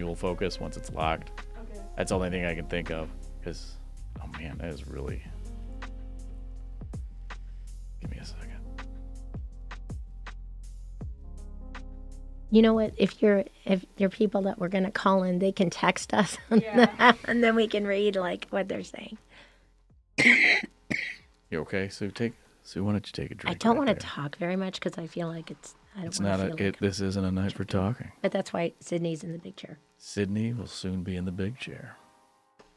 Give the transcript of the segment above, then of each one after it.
manual focus once it's locked. Okay. That's the only thing I can think of. Because, oh man, that is really... Give me a second. You know what? If you're people that we're gonna call in, they can text us, Yeah. and then we can read like what they're saying. You okay, Sue? Sue, why don't you take a drink? I don't right want to there. talk very much because I feel like it's. I don't It's wanna not feel like, this isn't a night for talking. But that's why Sydney's in the big chair. Sydney will soon be in the big chair.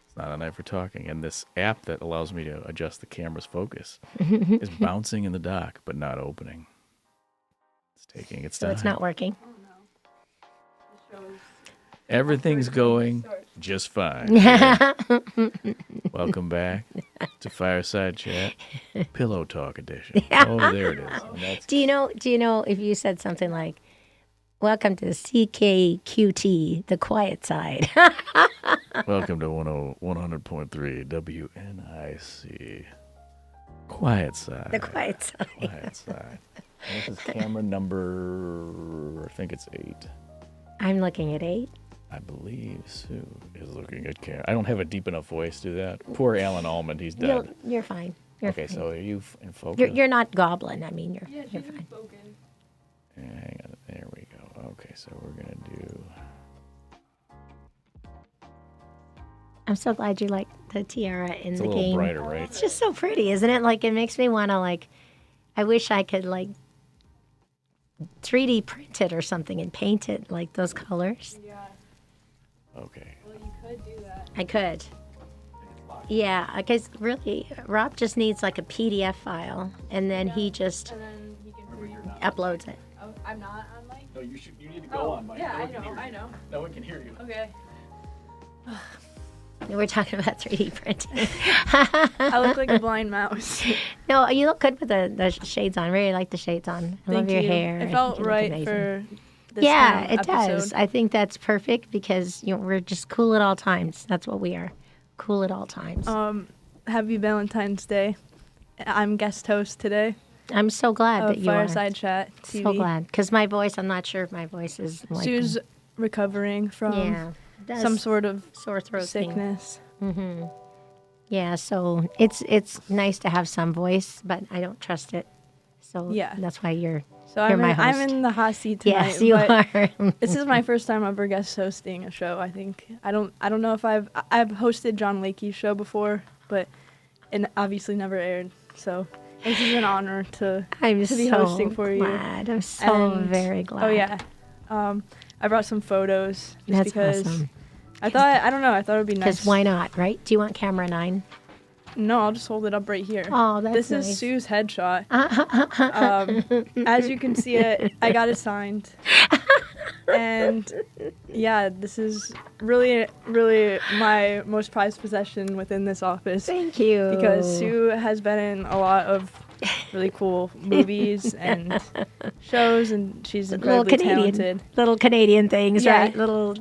It's not a night for talking. And this app that allows me to adjust the camera's focus is bouncing in the dock, but not opening. It's taking its So time. it's not working. Oh no. This shows. Everything's going just fine. Welcome back to Fireside Chat, Pillow Talk Edition. Oh, there it is. And that's Do you know if you said something like, "Welcome to CKQT, the quiet side." welcome to 100.3 WNIC. Quiet side. The quiet side. Quiet side. And this is camera number, I think it's 8. I'm looking at 8. I believe Sue is looking at camera. I don't have a deep enough voice to do that. Poor Alan Almond, he's dead. You're fine. You're Okay, fine. so are you in focus? You're not goblin. I mean, Yeah, you're she's fine. spoken. Hang on, there we go. Okay, so we're gonna do. I'm so glad you like the tiara in It's the a little game. brighter, right? It's just so pretty, isn't it? Like, it makes me want to, like, I wish I could, like, 3D print it or something and paint it like those colors. Yeah. Okay. Well, you could do that. I could. Yeah, because really, Rob just needs like a PDF file, and then he just And then you can read. uploads it. Oh, I'm not on mic. No, you should. You need to Oh, yeah, I know. No one can hear you. Okay. We're talking about 3D printing. I look like a blind mouse. No, you look good with the shades on. Really like the shades on. I love Thank your you. hair. It You felt look right amazing. for this Yeah, kind of it does. episode. I think that's perfect because we're just cool at all times. That's what we are. Cool at all times. Happy Valentine's Day. I'm guest host today I'm so glad of that you Fireside are. Chat TV. So glad because my voice. I'm not sure if my voice is like Sue's recovering from yeah some sort of sore throat thing. sickness. Yeah, so it's nice to have some voice, but I don't trust it. So Yeah. that's why you're. So You're I'm my I'm host. in the hot seat tonight. Yes, you but are. This is my first time ever guest hosting a show. I think I don't know if I've hosted John Lakey's show before, but it obviously never aired. So this is an honor to I'm to be so hosting for you. glad. I'm so And- very glad. Oh yeah, I brought some photos just That's because awesome. I thought it would be nice. Because why not, right? Do you want camera 9? No, I'll just hold it up right here. Oh, that's This nice. is Sue's headshot. As you can see it, I got it signed. And yeah, this is really, really my most prized possession within this office. Thank you. Because Sue has been in a lot of really cool movies and shows, and she's incredibly talented. Little Canadian things, Yeah. right? Little,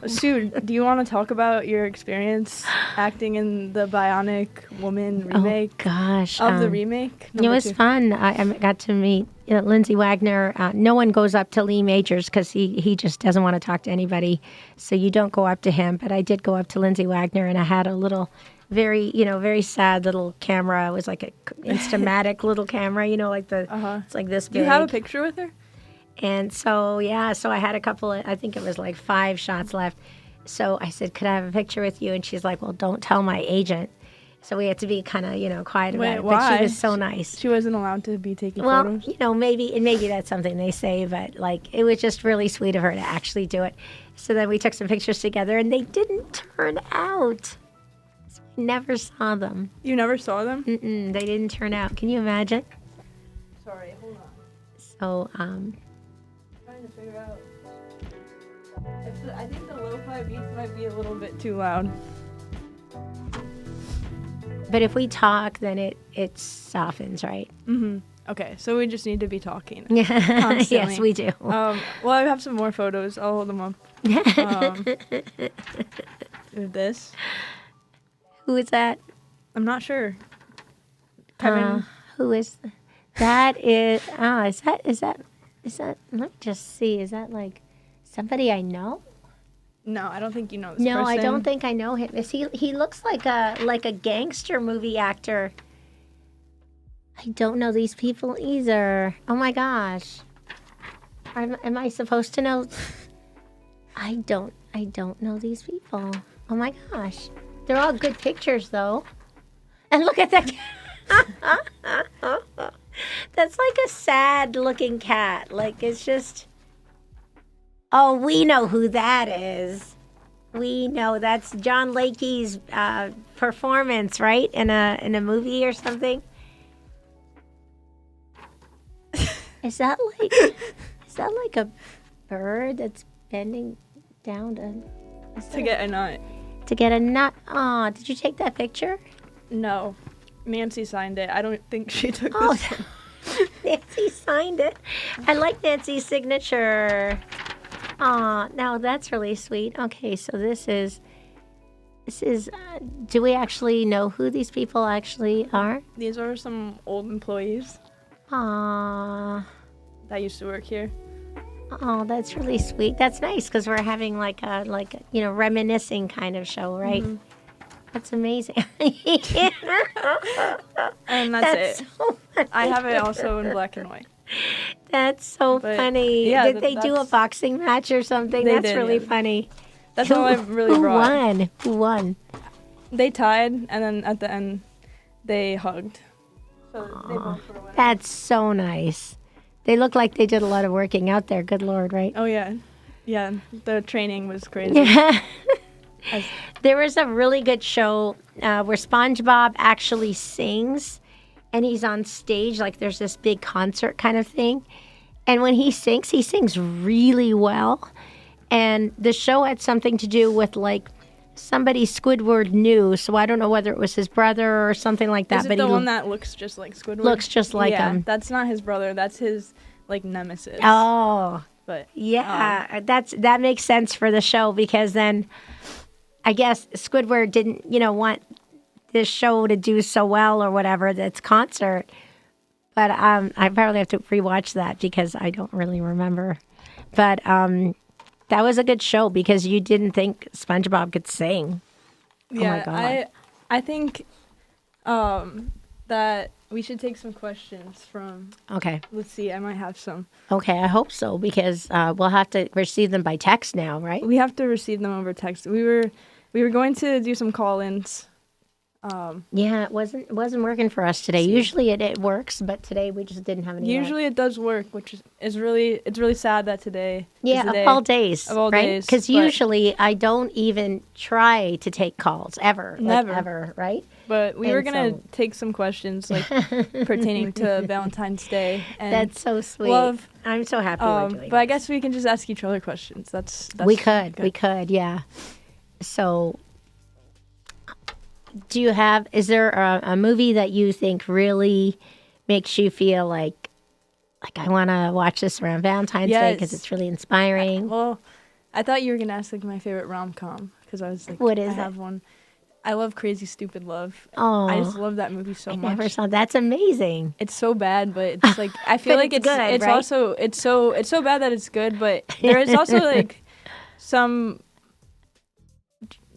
Sue, do you want to talk about your experience acting in the Bionic Woman remake? Oh, gosh. Of the remake? It was Number 2. fun. I got to meet Lindsay Wagner. No one goes up to Lee Majors because he just doesn't want to talk to anybody. So you don't go up to him. But I did go up to Lindsay Wagner, and I had a little, very sad little camera. It was like a Instamatic little camera, like it's like this big. Do you have a picture with her? And so, so I had a couple of, I think it was like 5 shots left. So I said, could I have a picture with you? And she's like, well, don't tell my agent. So we had to be kind of, quiet about Wait, it. why? But she was so nice. She wasn't allowed to be taking Well, photos? maybe that's something they say, but like it was just really sweet of her to actually do it. So then we took some pictures together, and they didn't turn out. So we never saw them. You never saw them? They didn't turn out. Can you imagine? Sorry, hold on. So, I'm trying to figure out. I think the lo-fi beats might be a little bit too loud. but if we talk, then it softens, right? Okay, so we just need to be talking. yes, Constantly. we do. Well, I have some more photos. I'll hold them up. With this. Who is that? I'm not sure. Kevin. Who is that? Is that? Let me just see. Is that like somebody I know? No, I don't think you know this No, person. I don't think I know him. Is he looks like a gangster movie actor. I don't know these people either. Oh my gosh. Am I supposed to know? I don't know these people. Oh my gosh. They're all good pictures though. And look at that. That's like a sad looking cat. Like it's just. Oh, we know who that is. We know that's John Lakey's performance, right? In a movie or something. Is that like a bird that's bending down To get a nut. to get a nut? Oh, did you take that picture? No. Nancy signed it. I don't think she took Oh, this one. Nancy signed it. I like Nancy's signature. Oh, now that's really sweet. Okay, so this is. Do we actually know who these people actually are? These are some old employees Aw. that used to work here. Oh, that's really sweet. That's nice because we're having like a reminiscing kind of show, right? Mm-hmm. That's amazing. And that's it. So funny. I have it also in black and white. That's so But, funny. yeah, Did they do a that's- boxing match or something? They That's did, really yeah. funny. That's all I really Who brought. won? Who won? They tied, and then at the end, they hugged. So they both were winning. That's so nice. They look like they did a lot of working out there. Good Lord, right? Oh, yeah. Yeah, the training was crazy. Yeah. As- There was a really good show where SpongeBob actually sings, and he's on stage like there's this big concert kind of thing. And when he sings really well. And the show had something to do with like somebody Squidward knew, so I don't know whether it was his brother or something like that. Is it but the he one that looks just like Squidward? looks just like yeah, him. that's not his brother. That's his, like, nemesis. Oh, But yeah, that makes sense for the show because then I guess Squidward didn't, want this show to do so well or whatever, that's concert. But I probably have to rewatch that because I don't really remember. But that was a good show because you didn't think SpongeBob could sing. yeah, oh my God. I think that we should take some questions from. Okay. Let's see, I might have some. Okay, I hope so because we'll have to receive them by text now, right? We have to receive them over text. We were going to do some call-ins. Yeah, it wasn't working for us today. Usually it works, but today we just didn't have any. luck. Usually it does work, which is really sad that today. Yeah, is the day of all days, of all right? days, Because but- usually I don't even try to take calls ever, Never. ever, right? But we And were gonna so- take some questions like pertaining to Valentine's Day. And That's so sweet. love, I'm so happy we're doing. but I guess we can just ask each other questions. That's we good. could, yeah. So, is there a movie that you think really makes you feel like I want to watch this around Valentine's Day because Yes. it's really inspiring? Well, I thought you were gonna ask like my favorite rom-com because I was like, What is I it? have one. I love Crazy Stupid Love. Oh, I just love that movie so I much. never saw. That's amazing. It's so bad, but it's like I feel But like it's good, it's right? also it's so bad that it's good, but there is also like some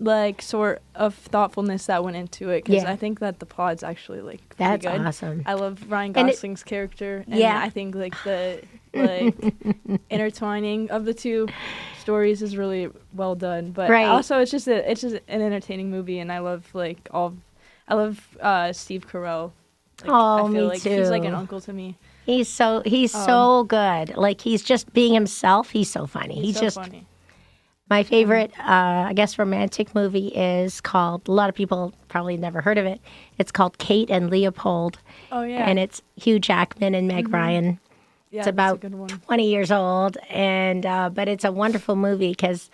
like sort of thoughtfulness that went into it because Yeah. I think that the plot's actually like pretty That's good. awesome. I love Ryan And it- Gosling's character, and Yeah. I think like the like intertwining of the two stories is really well done. But Right. also it's just an entertaining movie, and I love Steve Carell. Like, Oh, I feel me like he's like an too. uncle to me. He's so good. Like he's just being himself. He's so funny. He's He's so just funny. my favorite. I guess romantic movie is called. A lot of people probably never heard of it. It's called Kate and Leopold, Oh yeah, and it's Hugh Jackman and Meg Ryan. yeah, It's that's about a good one. 20 years old, and but it's a wonderful movie because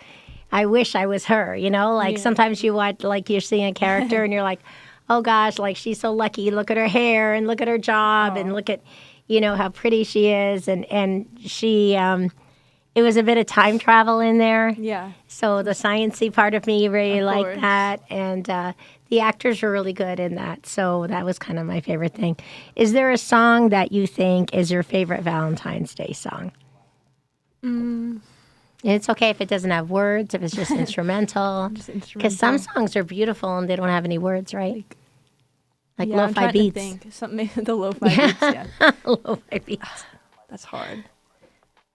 I wish I was her. Like Yeah. sometimes you watch, like you're seeing a character and you're like, oh gosh, like she's so lucky. Look at her hair and look at her job and look at, how pretty she is, and she. It was a bit of time travel in there. Yeah, So the sciencey part of me really Of liked course. that, and the actors were really good in that. So that was kind of my favorite thing. Is there a song that you think is your favorite Valentine's Day song? It's okay if it doesn't have words, if it's just instrumental. Just Because some instrumental. songs are beautiful and they don't have any words, right? Like Yeah, I'm lo-fi trying to beats. think. Something the lo-fi beats. Yeah, Lo-fi beats. that's hard.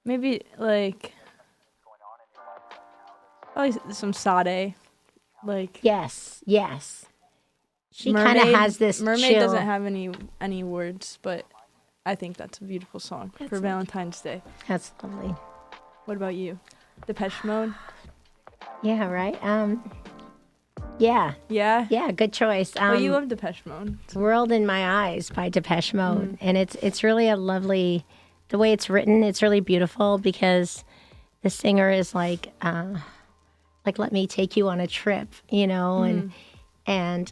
Maybe like probably some Sade. Like Yes. She kind of Mermaid. has this Mermaid chill. doesn't have any words, but I think that's a beautiful song for Valentine's Day. That's lovely. What about you? Depeche Mode. Yeah, right? Yeah, Yeah. good choice. Well, you love Depeche Mode. World in My Eyes by Depeche Mode. And it's really a lovely, the way it's written, it's really beautiful because the singer is like let me take you on a trip, and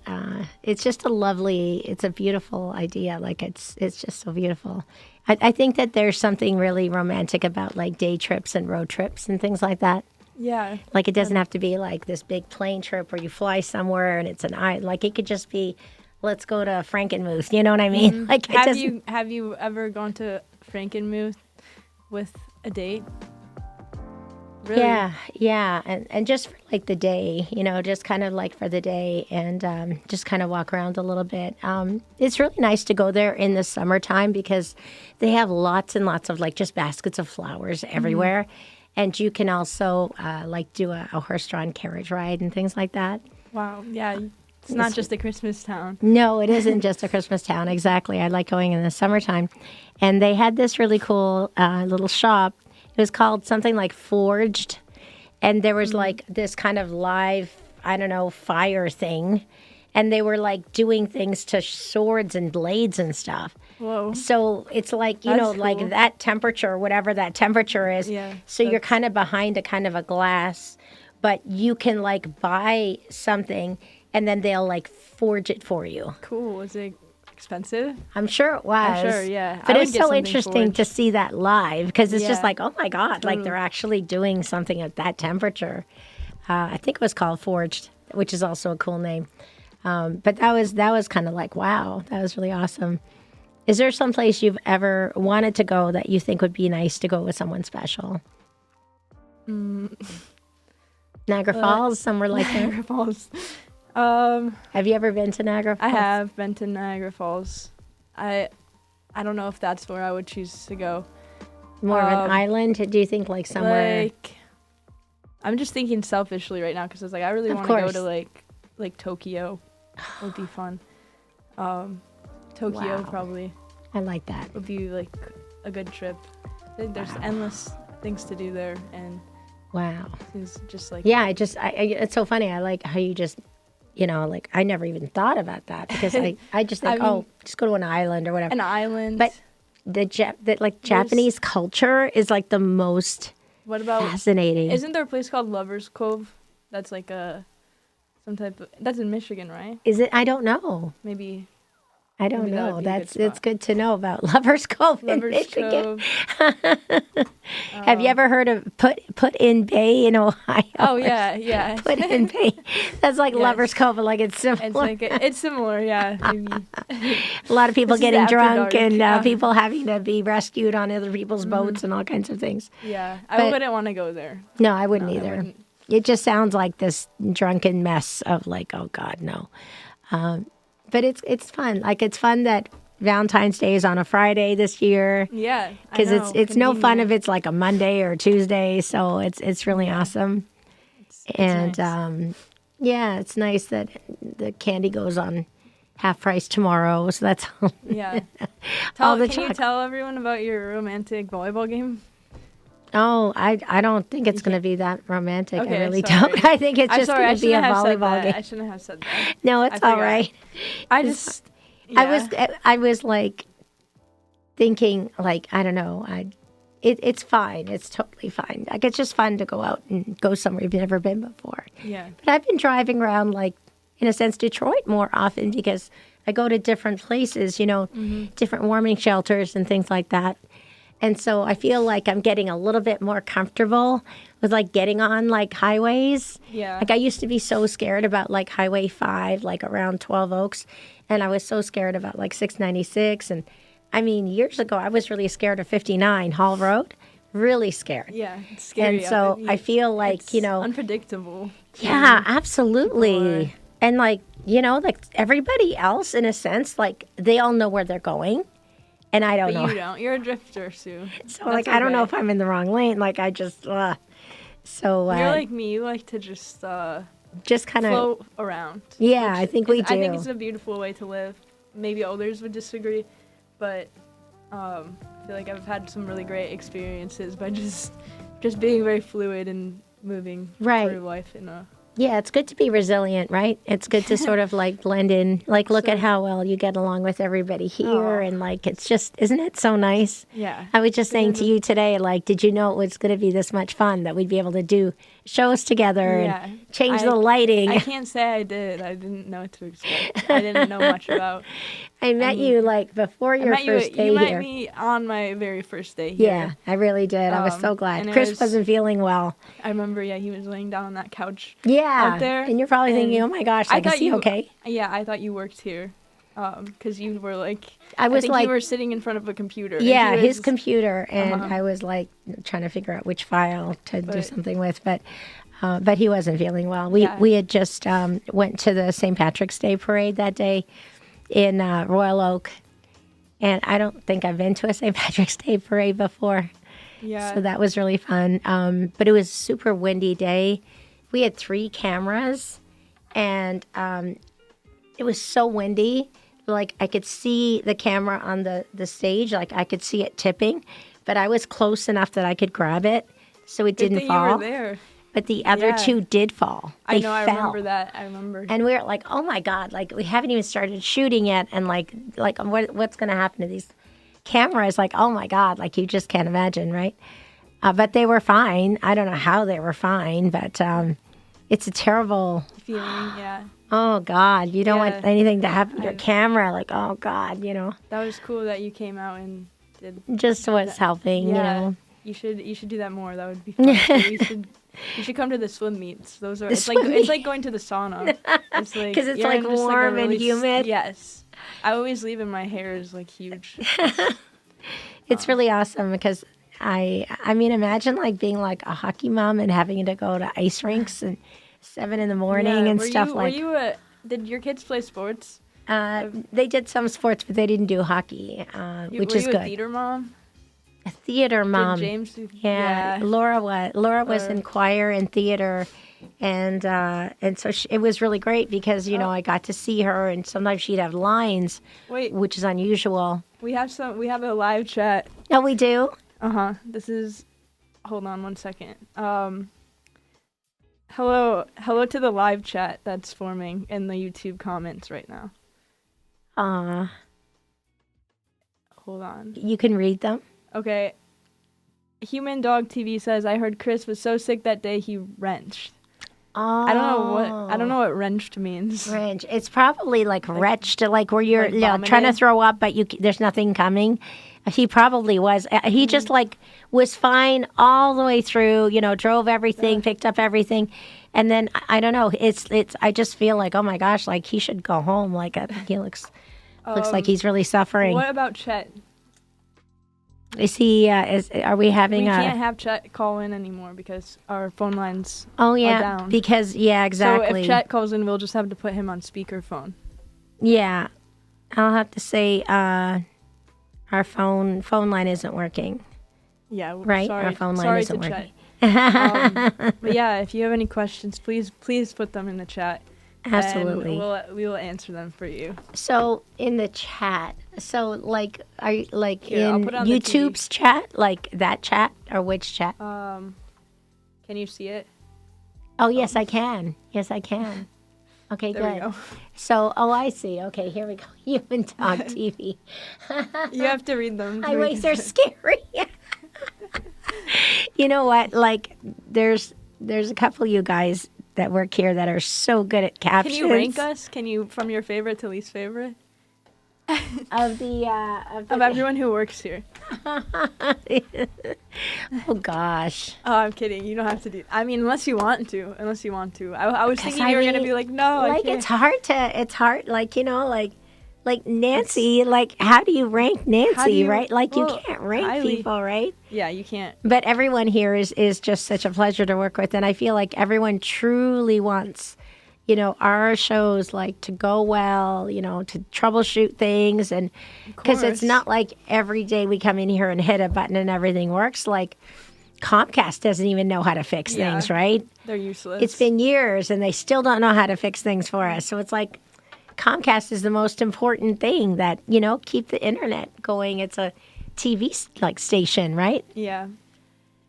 it's just it's a beautiful idea. Like it's just so beautiful. I think that there's something really romantic about like day trips and road trips and things like that. Yeah. Like it doesn't have to be like this big plane trip where you fly somewhere and it's an island. Like it could just be, let's go to Frankenmuth. You know what I mean? Like it Have you ever gone to Frankenmuth with a date? Really? Yeah, and just for like the day, just kind of like for the day and just kind of walk around a little bit. It's really nice to go there in the summertime because they have lots and lots of like just baskets of flowers everywhere. And you can also like do a horse-drawn carriage ride and things like that. Wow. Yeah. It's not just a Christmas town. No, it isn't just a Christmas town. Exactly. I like going in the summertime. And they had this really cool little shop. It was called something like Forged. And there was like this kind of live, I don't know, fire thing. And they were like doing things to swords and blades and stuff. Whoa. So it's like, That's like cool. that temperature, whatever that temperature is. Yeah, So you're kind of behind a kind of a glass, but you can like buy something and then they'll like forge it for you. Cool. Was it expensive? I'm sure it was. I'm sure, yeah. But I would it's get so something interesting forged. to see that live because it's just Yeah. like, oh my God, like they're actually doing something at that temperature. I think it was called Forged, which is also a cool name. But that was kind of like, wow, that was really awesome. Is there some place you've ever wanted to go that you think would be nice to go with someone special? Niagara Falls, somewhere like that. Niagara Falls. Have you ever been to Niagara Falls? I have been to Niagara Falls. I don't know if that's where I would choose to go. More of an island? Do you think like somewhere? Like, I'm just thinking selfishly right now because it's like I really Of want to go course. to like Tokyo. Would be fun. Tokyo Wow. probably I like that. would be like a good trip. There's endless things to do there, and Wow. it's just like Yeah, it's so funny. I like how you just, like I never even thought about that because I just think, I mean- just go to an island or whatever. an island. But the Japanese culture is like the most what about? fascinating. Isn't there a place called Lovers Cove? That's like some type of. That's in Michigan, right? Is it? I don't know. Maybe I don't Maybe that know. would be a good It's spot. good to know about Lovers Cove in Lovers Michigan. Cove. Have you ever heard of Put in Bay in Ohio? Oh yeah. Put in Bay. That's like Yes. Lovers Cove, like it's similar. It's like it's similar, yeah. Maybe. A lot of people This is getting after drunk dark, and yeah. people having to be rescued on other people's boats and all kinds of things. Yeah, But- I wouldn't want to go there. No, I wouldn't I either. wouldn't. It just sounds like this drunken mess of like, oh God, no. But it's fun. Like it's fun that Valentine's Day is on a Friday this year Yeah, because it's no fun if it's like a Monday or Tuesday. So it's really awesome. And nice. yeah, it's nice that the candy goes on half price tomorrow. So that's all. Yeah. all the Can you chocolate. tell everyone about your romantic volleyball game? Oh, I don't think it's going to be that romantic. I Okay, really sorry. don't. I think it's I'm just sorry, I going to be a shouldn't have said volleyball that. game. I shouldn't have said that. No, it's I all forgot. right. I just. I was like thinking like I don't know. It's fine. It's totally fine. Like it's just fun to go out and go somewhere you've never been before. Yeah. But I've been driving around like in a sense Detroit more often because I go to different places, different warming shelters and things like that. And so I feel like I'm getting a little bit more comfortable with like getting on like highways. Yeah. Like I used to be so scared about like Highway 5, like around 12 Oaks. And I was so scared about like 696. And I mean, years ago, I was really scared of 59 Hall Road. really scared. Yeah, it's scary. And so I feel like, it's unpredictable. Yeah, absolutely. And like, like everybody else in a sense, like they all know where they're going. And I don't But know. you don't. You're a drifter, Sue. So like, I don't know if I'm in the wrong lane. Like I just, so. You're like me. You like to just kind of float around. Yeah, I think we do. I think it's a beautiful way to live. Maybe others would disagree, but I feel like I've had some really great experiences by just being very fluid and moving through life in a. Yeah, it's good to be resilient, right? It's good to sort of like blend in. Like, look at how well you get along with everybody here. And like, it's just, isn't it so nice? Yeah. I was just saying to you today, like, did you know it was going to be this much fun that we'd be able to do shows together and change the lighting? I can't say I did. I didn't know what to expect. I didn't know much about. I met you like before your first day here. You met me on my very first day here. Yeah, I really did. I was so glad. Chris wasn't feeling well. I remember, he was laying down on that couch. Yeah. Out there. And you're probably thinking, oh my gosh, like, is he okay? Yeah, I thought you worked here. Because you were like, I think you were sitting in front of a computer. Yeah, his computer. And I was like trying to figure out which file to do something with. But he wasn't feeling well. We had just went to the St. Patrick's Day parade that day in Royal Oak. And I don't think I've been to a St. Patrick's Day parade before. Yeah. So that was really fun. But it was a super windy day. We had 3 cameras, and it was so windy. Like, I could see the camera on the stage. Like, I could see it tipping. But I was close enough that I could grab it, so it didn't fall. You were there. But the other 2 did fall. They fell. I remember that. I remember. And we were like, oh, my God. Like, we haven't even started shooting yet. And, like what's going to happen to these cameras? Like, oh, my God. Like, you just can't imagine, right? But they were fine. I don't know how they were fine. But it's a terrible feeling, yeah. Oh, God. You don't want anything to happen to your camera. Like, oh, God, That was cool that you came out and did. Just was helping, You should do that more. That would be fun. You should come to the swim meets. Those are it's like going to the sauna. It's like because it's like warm and humid. Yes, I always leave and my hair is like huge. It's really awesome because I mean imagine like being like a hockey mom and having to go to ice rinks and 7 a.m. and stuff like. Did your kids play sports? They did some sports, but they didn't do hockey, which is good. Were you a theater mom? A theater mom. Did James do? Yeah, Laura was in choir and theater, and so it was really great because I got to see her, and sometimes she'd have lines, which is unusual. We have a live chat. Oh, we do. This is. Hold on 1 second. Hello to the live chat that's forming in the YouTube comments right now. Hold on. You can read them. Okay. Human Dog TV says, I heard Chris was so sick that day he wrenched. Oh. I don't know what wrenched means. Wrench. It's probably like retched, like where you're trying to throw up, but there's nothing coming. He probably was. He just was fine all the way through. Drove everything, picked up everything, and then I don't know. It's. I just feel like, oh my gosh, like he should go home. Like I think he looks like he's really suffering. What about Chet? Is he? Are we having? We can't have Chet call in anymore because our phone lines. Oh yeah, are down. because exactly. So if Chet calls in, we'll just have to put him on speakerphone. Yeah, I'll have to say our phone line isn't working. Yeah, right. Sorry, our phone line isn't working. But yeah, if you have any questions, please put them in the chat. Absolutely. And we will answer them for you. So in the chat, are you Here, in YouTube's chat, like that chat, or which chat? Can you see it? Oh yes, I can. Yes, I can. Okay, there good. We go. So, I see. Okay, here we go. Human Dog TV. You have to read them. They're scary. You know what? Like, there's a couple of you guys that work here that are so good at captions. Can you rank us? Can you from your favorite to least favorite? Of everyone who works here. Oh gosh. Oh, I'm kidding. You don't have to do. I mean, unless you want to. I was thinking you were gonna be like, no. Like it's hard. Like like Nancy, like how do you rank Nancy, right? Like you well, can't rank highly. people, right? Yeah, you can't. But everyone here is just such a pleasure to work with, and I feel like everyone truly wants, our shows like to go well, to troubleshoot things, and because it's course. not like every day we come in here and hit a button and everything works. Like Comcast doesn't even know how to fix Yeah. things, right? They're useless. It's been years and they still don't know how to fix things for us. So it's like Comcast is the most important thing that, keep the internet going. It's a TV station, right? Yeah.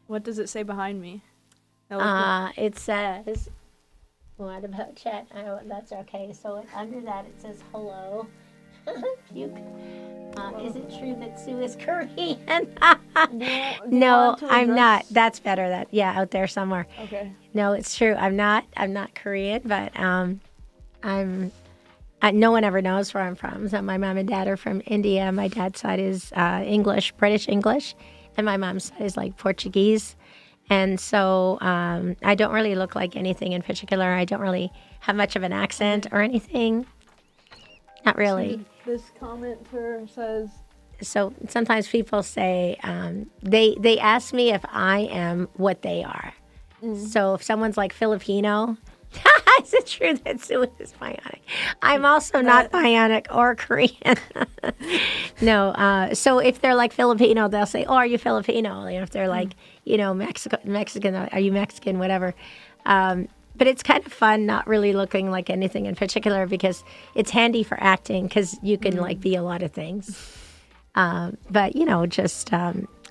What does it say behind me? It says, what about chat? Oh, that's okay. So under that it says hello. Puke. Is it true that Sue is Korean? No, I'm not. That's better. Out there somewhere. Okay. No, it's true. I'm not Korean, but no one ever knows where I'm from. So my mom and dad are from India. My dad's side is English, British English, and my mom's side is like Portuguese. And so I don't really look like anything in particular. I don't really have much of an accent or anything. Not really. This commenter says, So sometimes people say, they ask me if I am what they are. So if someone's like Filipino, is it true that Sue is bionic? I'm also not bionic or Korean. No. So if they're like Filipino, they'll say, "Oh, are you Filipino?" If they're like, Mexican, are you Mexican? Whatever. But it's kind of fun not really looking like anything in particular because it's handy for acting because you can like be a lot of things. But,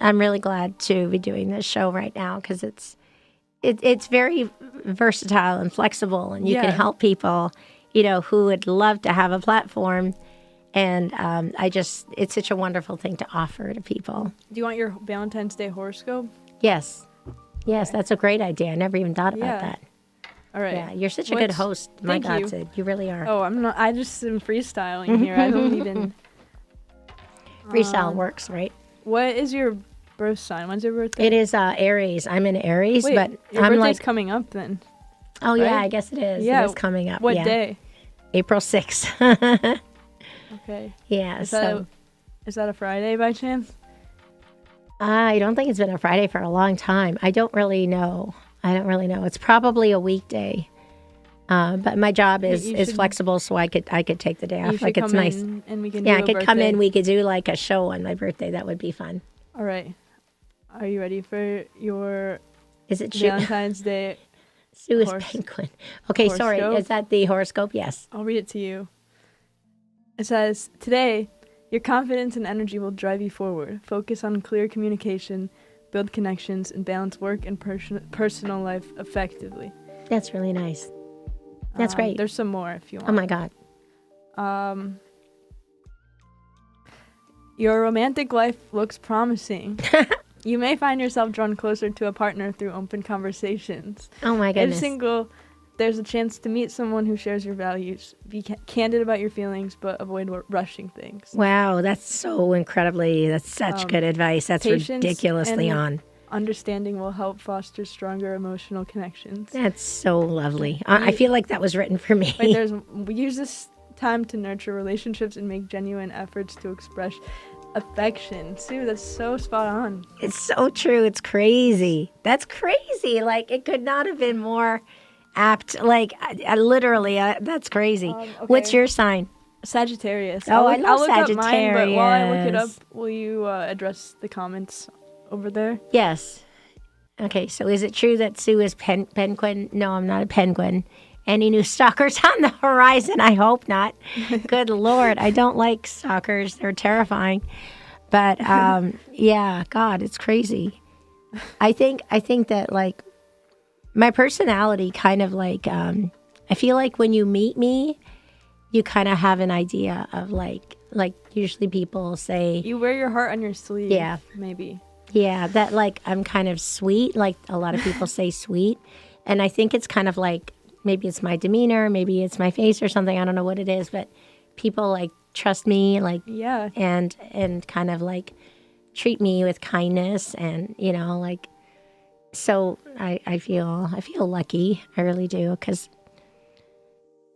I'm really glad to be doing this show right now because it's very versatile and flexible and you can help people, who would love to have a platform. And it's such a wonderful thing to offer to people. do you want your Valentine's Day horoscope? Yes. Yes, that's a great idea. I never even thought about that. All right. Yeah, you're such a good host. My Thank God, you. Sid, you really are. Oh, I'm not. I just am freestyling here. I don't even. Freestyle works, right? What is your birth sign? When's your birthday? It is Aries. I'm in Aries, Wait, but your I'm birthday's like, coming up then. oh yeah, right? I guess it is. Yeah. It is coming up. What yeah. day? April 6th. Okay. Yeah. Is So that a Friday by chance? I don't think it's been a Friday for a long time. I don't really know. It's probably a weekday. But my job is flexible, so I could take the day You off. should Like it's come nice. in and we can. Yeah, do I a could come birthday. in. We could do like a show on my birthday. That would be fun. All right. Are you ready for your Is it true? Valentine's Day? Sue is Horse- penguin. Okay, sorry. horoscope? Is that the horoscope? Yes. I'll read it to you. It says, "Today, your confidence and energy will drive you forward. Focus on clear communication, build connections, and balance work and personal life effectively." That's really nice. That's great. There's some more if you want. Oh my God. Your romantic life looks promising. You may find yourself drawn closer to a partner through open conversations. Oh my goodness. If single, there's a chance to meet someone who shares your values. Be candid about your feelings, but avoid rushing things. Wow, that's such good advice. That's patience ridiculously and on. Understanding will help foster stronger emotional connections. That's so lovely. I feel like that was written for me. Wait, we use this time to nurture relationships and make genuine efforts to express affection. Sue, that's so spot on. It's so true. It's crazy. That's crazy. Like, it could not have been more apt. Like, I literally, that's crazy. Okay. What's your sign? Sagittarius. Oh, I I'll love look up mine, but while I look it up, Sagittarius. will you address the comments over there? Yes. Okay, so is it true that Sue is penguin? No, I'm not a penguin. Any new stalkers on the horizon? I hope not. Good Lord, I don't like stalkers. They're terrifying. But yeah, God, it's crazy. I think that like my personality kind of like I feel like when you meet me, you kind of have an idea of like usually people say, You wear your heart on your sleeve. Yeah. Maybe. yeah, that like I'm kind of sweet, like a lot of people say sweet. And I think it's kind of like maybe it's my demeanor, maybe it's my face or something. I don't know what it is, but people like trust me, like Yeah. and kind of like treat me with kindness and like so I feel lucky. I really do, because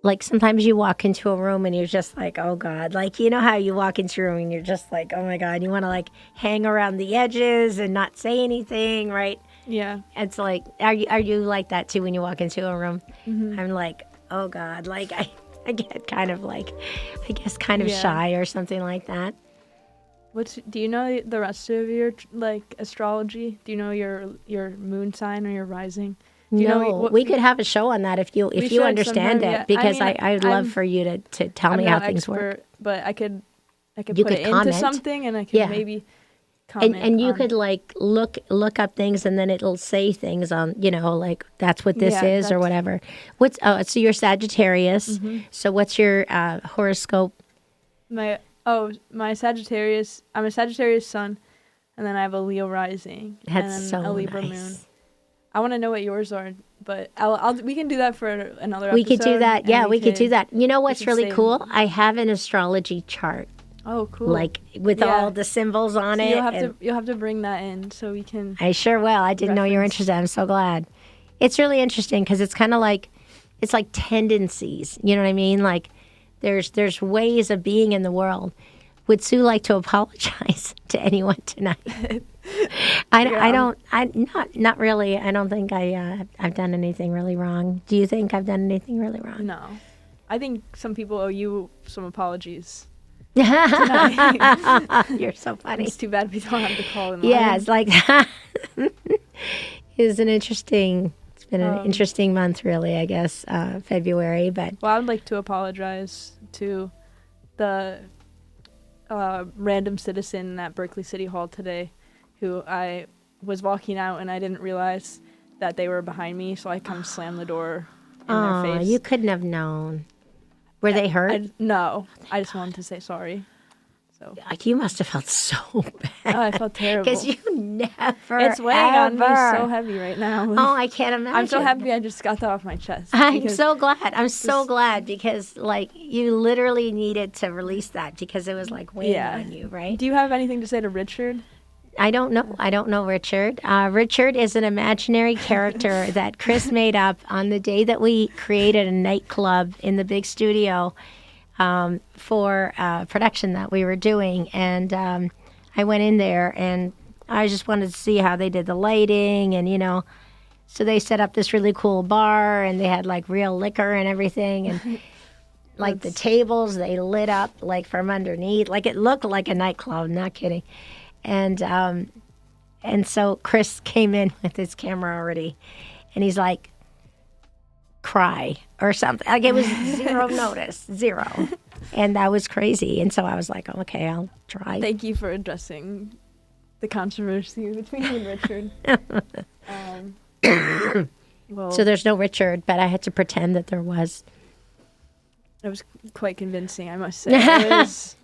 like sometimes you walk into a room and you're just like, oh God, like, you know how you walk into a room and you're just like, oh my God, you want to like hang around the edges and not say anything, right? Yeah. It's like, are you like that too when you walk into a room? I'm like, oh God, like I get kind of like, I guess kind of Yeah. shy or something like that. Do you know the rest of your like astrology? Do you know your moon sign or your rising? Do you know No, what, we could have a show on that if you should understand sometime, it, yeah. because I mean, I would love I'm- for you to tell I'm me how not things expert, work. but I could You put could it into comment. something, and I could Yeah. maybe comment. And you on- could like look up things and then it'll say things on, you know, like that's what this Yeah, is or that's- whatever. What's so you're Sagittarius. So what's your horoscope? my Sagittarius. I'm a Sagittarius sun, and then I have a Leo rising and That's then so a Libra nice. moon. I want to know what yours are, but we can do that for another We episode. could do that. and Yeah, we could do that. You know what's could really save- cool? I have an astrology chart, Oh, cool. like with Yeah. all the symbols on So it. you'll have to bring that in so we can. I sure will. I didn't know you were Reference. interested. I'm so glad. It's really interesting because it's kind of like, it's like tendencies. You know what I mean? Like there's ways of being in the world. Would Sue like to apologize to anyone tonight? Not really. I don't think I've done anything really wrong. Do you think I've done anything really wrong? No, I think some people owe you some apologies. You're so funny. It's too bad we don't have the call in Yeah, line. it's like it's been an interesting month, really, I guess, February. But Well, I would like to apologize to the random citizen at Berkeley City Hall today, who I was walking out and I didn't realize that they were behind me, so I kind of slammed the door in their face. you couldn't have known. Were they hurt? No, I just wanted to say sorry. So Like, you must have felt so bad. I felt terrible. Because you never. It's weighing on me ever- so heavy right now. Oh, I can't imagine. I'm so happy I just got that off my chest. I'm because so glad. I'm so glad because, like, you literally needed to release that because it was like weighing Yeah. on you, right? Do you have anything to say to Richard? I don't know. I don't know Richard. Richard is an imaginary character that Chris made up on the day that we created a nightclub in the big studio for production that we were doing. And I went in there and I just wanted to see how they did the lighting and, you know. So they set up this really cool bar and they had like real liquor and everything. And like the tables, they lit up like from underneath. Like it looked like a nightclub, not kidding. And so Chris came in with his camera already, and he's like, "Cry" or something. Like it was zero notice, zero, and that was crazy. And so I was like, oh, "Okay, I'll try." Thank you for addressing the controversy between you and Richard. Well, So there's no Richard, but I had to pretend that there was. it was quite convincing, I must say. It was,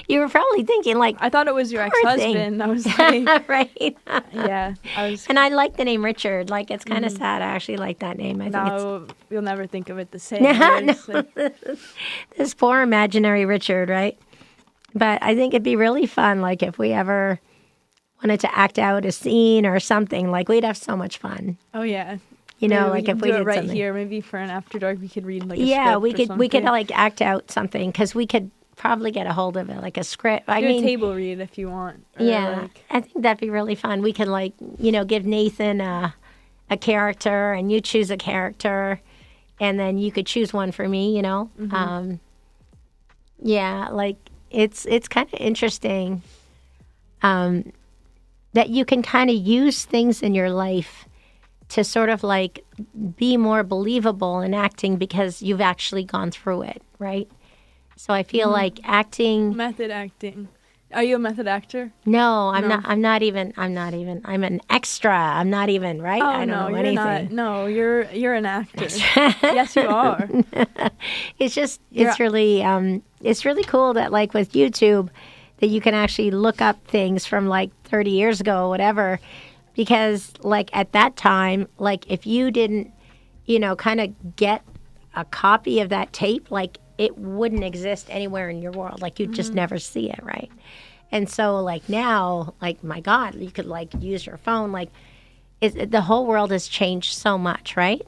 You were probably thinking like, I thought it was your Poor thing. ex-husband. I was like, right? yeah. I was. And I like the name Richard. Like it's kind of sad. I actually like that name. I think it's Now you'll never think of it the same. No. It's like- this poor imaginary Richard, right? But I think it'd be really fun, like if we ever wanted to act out a scene or something, like we'd have so much fun. oh yeah. You know, Maybe like can if do we it did right something. here, maybe for an after dark, we could read like a Yeah, script we or could we could something. like act out something because we could probably get a hold of it, like a script. I do mean, a table read if you want. Or yeah, like- I think that'd be really fun. We could like give Nathan a character and you choose a character, and then you could choose one for me. You know, yeah, like it's kind of interesting that you can kind of use things in your life to sort of like be more believable in acting because you've actually gone through it, right? So I feel like acting. Method acting. Are you a method actor? No, I'm No. not. I'm not even. I'm an extra. I'm not even. Right? Oh I don't no, know you're anything. not. No, you're an actor. Yes, you are. It's just. It's really. It's really cool that like with YouTube, that you can actually look up things from like 30 years ago or whatever, because like at that time, like if you didn't, kind of get a copy of that tape, like it wouldn't exist anywhere in your world. Like you'd just never see it, right? And so like now, like my God, you could like use your phone. Like the whole world has changed so much, right?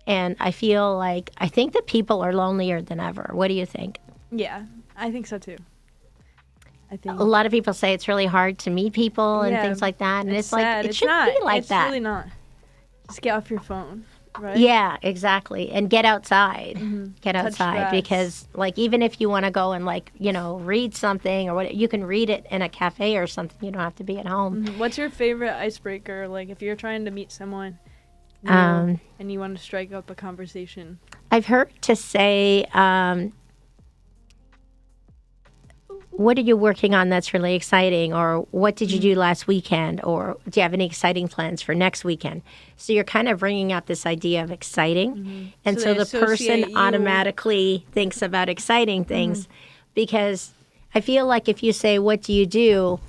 And I think that people are lonelier than ever. What do you think? Yeah, I think so too. I think A lot of people say it's really hard to meet people and things like that. And it's like, sad. it shouldn't be like that. It's really not. Just get off your phone, right? Yeah, exactly. And get outside. Get Touch outside grass. because, like, even if you want to go and, like, read something or what, you can read it in a cafe or something. You don't have to be at home. What's your favorite icebreaker? Like, if you're trying to meet someone new and you want to strike up a conversation? I've heard to say, what are you working on that's really exciting? Or what did you do last weekend? Or do you have any exciting plans for next weekend? So you're kind of bringing up this idea of exciting. And So so they the person associate you- automatically thinks about exciting things because I feel like if you say, what do you do?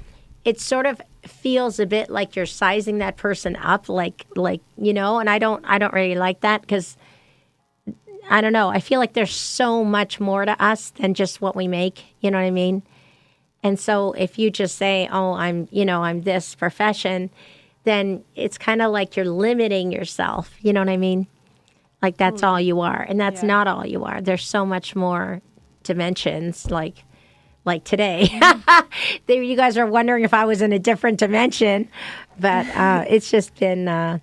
It sort of feels a bit like you're sizing that person up, and I don't really like that because I don't know. I feel like there's so much more to us than just what we make. You know what I mean? And so if you just say, oh, I'm this profession, then it's kind of like you're limiting yourself. You know what I mean? Like that's all you are. And that's not all you are. There's so much more dimensions like today. You guys are wondering if I was in a different dimension, but it's just been,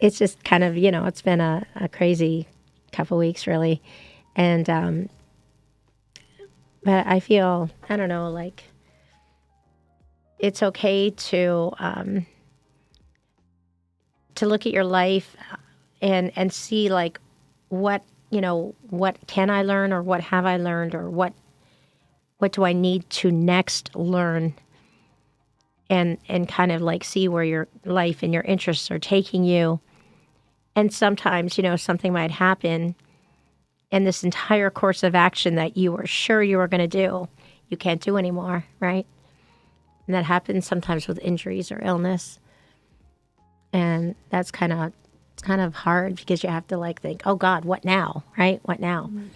it's just kind of, it's been a crazy couple weeks really. And, but I feel, I don't know, like it's okay to look at your life and see like what can I learn or what have I learned or what do I need to next learn and kind of like see where your life and your interests are taking you. And sometimes, something might happen and this entire course of action that you were sure you were going to do, you can't do anymore, right? And that happens sometimes with injuries or illness. And that's kind of hard because you have to like think, oh God, what now, right? What now? Mm-hmm.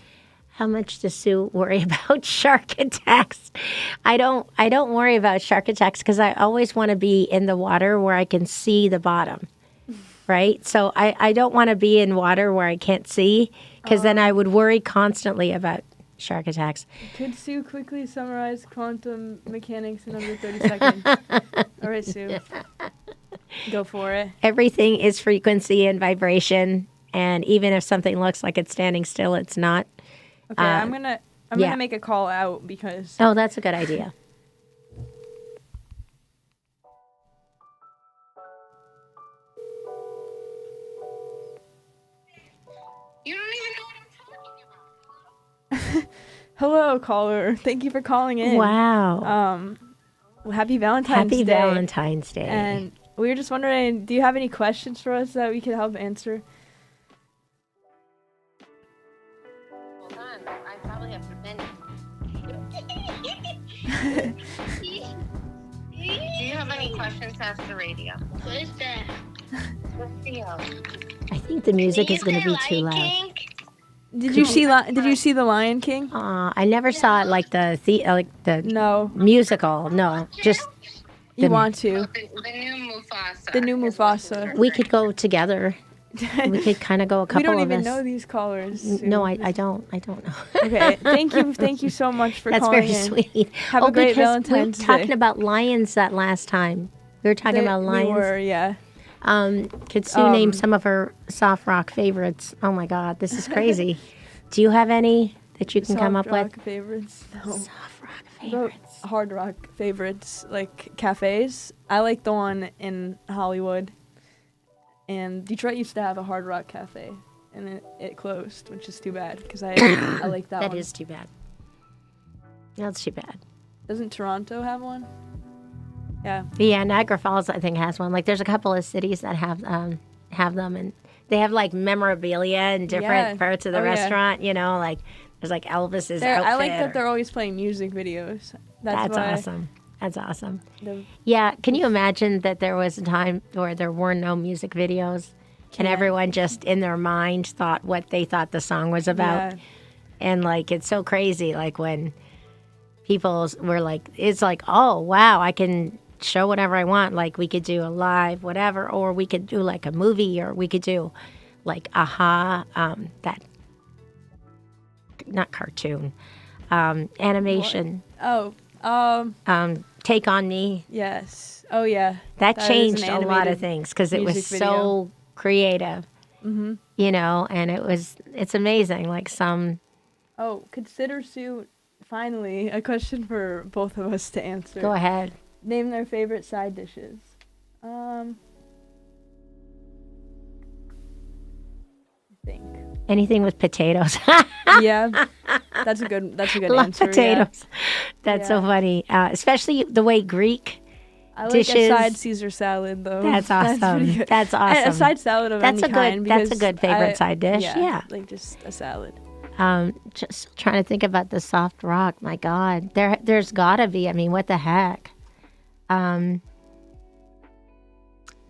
How much does Sue worry about shark attacks? I don't worry about shark attacks because I always want to be in the water where I can see the bottom, right? So I don't want to be in water where I can't see because then I would worry constantly about shark attacks. Could Sue quickly summarize quantum mechanics in under 30 seconds? All right, Sue. Go for it. Everything is frequency and vibration, and even if something looks like it's standing still, it's not. Okay, I'm gonna make a call out because. Oh, that's a good idea. You don't even know what I'm talking about. Hello, caller. Thank you for calling in. Wow. Well, happy Valentine's Day. Happy Valentine's Day. And we were just wondering, do you have any questions for us that we could help answer? Hold on, I probably have to bend. Do you have any questions to ask the radio? What is that? Radio. I think the music is going to be too loud. Did you see the Lion King? I never saw it like the No. musical. No, just You want to. The new Mufasa. The new Mufasa. we could go together. We could kind of go a couple We don't of even us. know these callers. Sue. No, I don't know. Okay. Thank you so much for That's calling very in. sweet. Have a great because Valentine's we were talking Day. about lions that last time. We were talking about lions. We were, yeah. Could Sue name some of her soft rock favorites? Oh my God, this is crazy. Do you have any that you can come up Soft rock with? favorites? No. Soft rock About favorites. hard rock favorites, like cafes. I like the one in Hollywood. And Detroit used to have a hard rock cafe, and it closed, which is too bad because I like that one. That is too bad. That's too bad. Doesn't Toronto have one? Yeah. Yeah, Niagara Falls, I think, has one. Like, there's a couple of cities that have them, and they have like memorabilia in different parts of the restaurant. Yeah. Like there's like Elvis's outfit. I like that they're always playing music videos. That's awesome. That's awesome. Yeah, can you imagine that there was a time where there were no music videos, and everyone just in their mind thought what they thought the song was about, and like it's so crazy. Like when people were like, it's like, oh wow, I can show whatever I want. Like we could do a live whatever, or we could do like a movie, or we could do like Aha, that not cartoon, animation, Oh, Take on Me. yes. Oh, yeah. That is an changed a lot animated of things because it was music video. so creative, you know, and it's amazing. Like some, Oh, consider Sue, finally, a question for both of us to answer. go ahead. Name their favorite side dishes. I think. Anything with potatoes. Yeah, that's a good Love answer. potatoes. That's so Yeah. funny. Especially the way Greek. I like Dishes. a side Caesar salad though. That's awesome. pretty good. That's And awesome. a side salad of That's any kind. that's a because good favorite side dish. Yeah. like just a salad. Just trying to think about the soft rock. My God, there's gotta be. I mean, what the heck?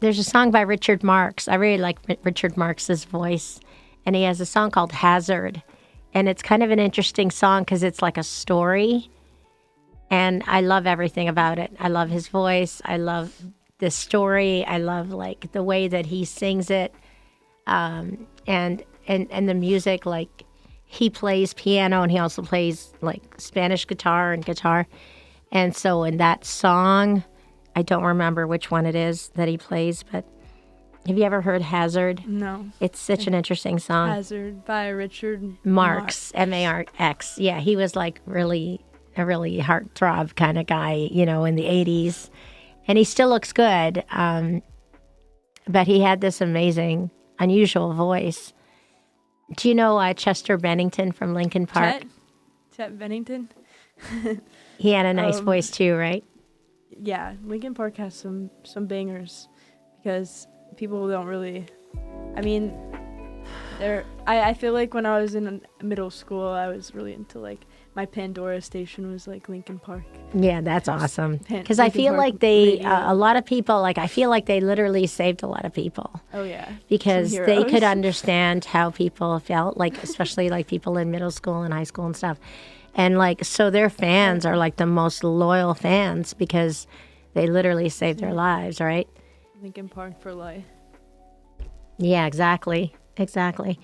There's a song by Richard Marx. I really like Richard Marx's voice, and he has a song called Hazard, and it's kind of an interesting song because it's like a story, and I love everything about it. I love his voice. I love the story. I love like the way that he sings it, and the music. Like he plays piano and he also plays like Spanish guitar and guitar, and so in that song, I don't remember which one it is that he plays, but have you ever heard Hazard? No. It's such an interesting song. Hazard by Richard Marx, M-A-R-X. Yeah, he was like a really heartthrob kind of guy, you know, in the 80s. And he still looks good. But he had this amazing, unusual voice. Do you know Chester Bennington from Lincoln Park? Chet Bennington. He had a nice voice too, right? Yeah, Lincoln Park has some bangers because people don't really. I mean, I feel like when I was in middle school, I was really into like my Pandora station was like Lincoln Park. Yeah, that's awesome. Because I Linkin feel Park like they, radio. a lot of people, like I feel like they literally saved a lot of people. Oh yeah, Because Some they heroes. could understand how people felt, like especially like people in middle school and high school and stuff. And like, so their fans are like the most loyal fans because they literally saved their lives, right? Lincoln Park for life. Yeah, exactly. Exactly.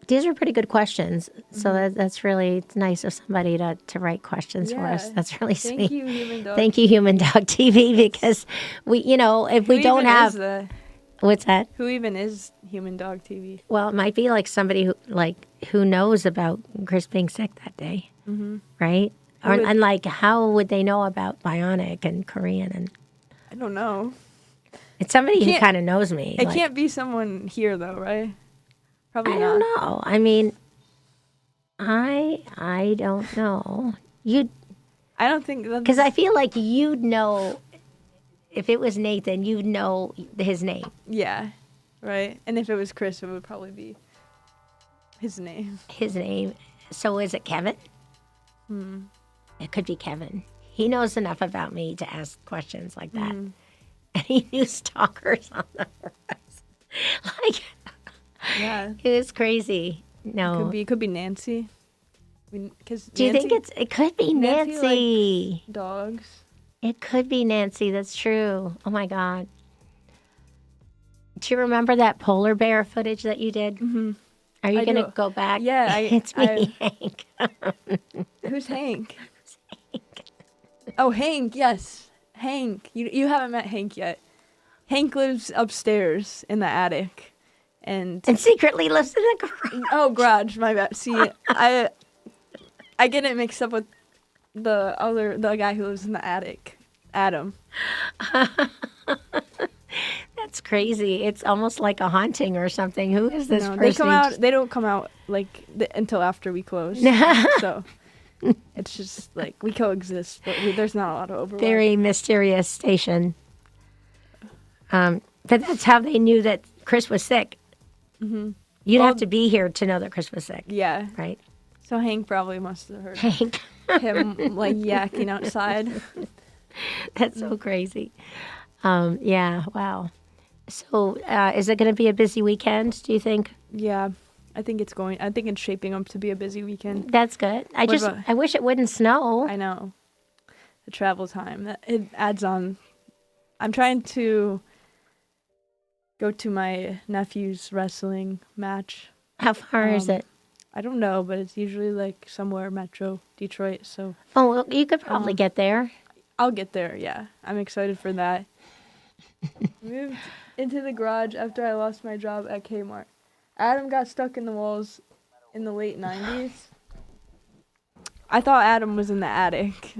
These are pretty good questions. So that's really it's nice of somebody to write questions for us. Yeah. That's really sweet. Thank you, Human Dog. Thank you, Human Dog TV, because we, you know, if we don't have, what's that? Who even is Human Dog TV? Well, it might be like somebody who knows about Chris being sick that day, right? Or, would- and like, how would they know about Bionic and Korean? And I don't know. it's somebody who Can't- kind of knows me. It like, can't be someone here though, right? Probably I not. don't know. I mean, I don't know. You I don't think that's because I feel like you'd know if it was Nathan. You'd know his name. yeah, right. And if it was Chris, it would probably be his name. His name. So is it Kevin? It could be Kevin. He knows enough about me to ask questions like that. And he knew stalkers on the forest. Like, Yeah, it was crazy. No. could be Nancy. Because Do you think it could be Nancy Nancy? dogs? It could be Nancy. That's true. Oh my God. Do you remember that polar bear footage that you did? Mm-hmm. Are you I going to do. go back? Yeah, It's me, Hank. Who's Hank? Oh, Hank. Yes, Hank. You haven't met Hank yet. Hank lives upstairs in the attic, and And secretly lives in the garage. garage. My bad. See, I get it mixed up with the guy who lives in the attic, Adam. That's crazy. It's almost like a haunting or something. Who is this No, person? they come out. They don't come out like until after we close. So it's just like we coexist, but there's not a lot of overlap. Very mysterious station. But that's how they knew that Chris was sick. Mm-hmm. You'd Well- have to be here to know that Chris was sick, Yeah. right? So Hank probably must have heard Hank. him like yakking outside. That's so crazy. Yeah, wow. So is it going to be a busy weekend, do you think? Yeah, I think it's shaping up to be a busy weekend. That's good. What about- I wish it wouldn't snow. I know. The travel time, it adds on. I'm trying to go to my nephew's wrestling match. How far is it? I don't know, but it's usually like somewhere Metro Detroit. So Oh, well, you could probably get there. I'll get there. Yeah, I'm excited for that. Moved into the garage after I lost my job at Kmart. Adam got stuck in the walls in the late 90s. I thought Adam was in the attic,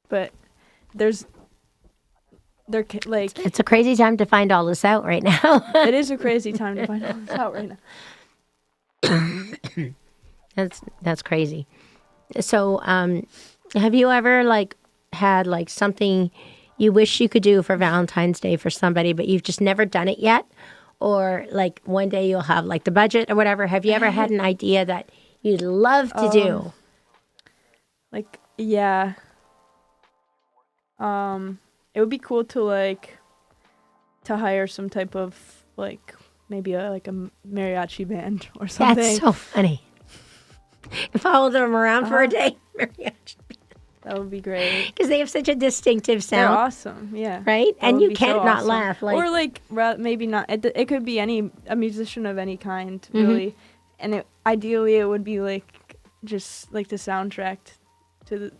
but like It's a crazy time to find all this out right now. it is a crazy time to find all this out right now. That's crazy. So, have you ever like had like something you wish you could do for Valentine's Day for somebody, but you've just never done it yet? Or like one day you'll have like the budget or whatever. Have you ever had an idea that you'd love to do? Like, yeah. It would be cool to hire some type of like maybe a mariachi band or something. That's so funny. Follow them around for a day. Mariachi. That would be great. Because they have such a distinctive They're sound. awesome, yeah. Right? That And would you be can't so not awesome. laugh. Like, or like maybe not. It could be a musician of any kind, really. And ideally it would be like just like the soundtrack to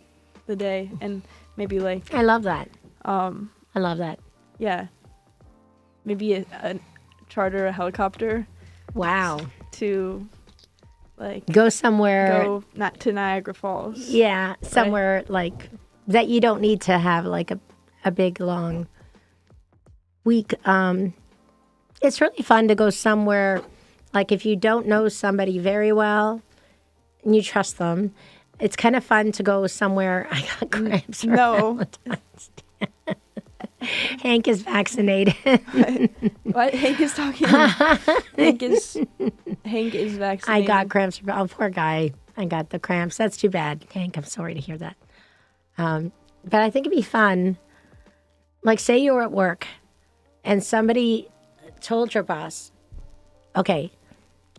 the day, and maybe like I love that. I love that. Yeah. Maybe a charter a helicopter Wow. to like Go somewhere. go not to Niagara Falls. Yeah, somewhere like that you don't need to have like a big long week. It's really fun to go somewhere like if you don't know somebody very well and you trust them. It's kind of fun to go somewhere. I got cramps. For No. Valentine's Day. Hank is vaccinated. What? Hank is talking. Hank is vaccinated. I got cramps. Oh, poor guy. I got the cramps. That's too bad. Hank, I'm sorry to hear that. But I think it'd be fun. Like, say you were at work and somebody told your boss, okay,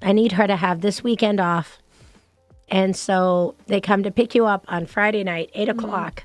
I need her to have this weekend off. And so they come to pick you up on Friday night, 8 o'clock.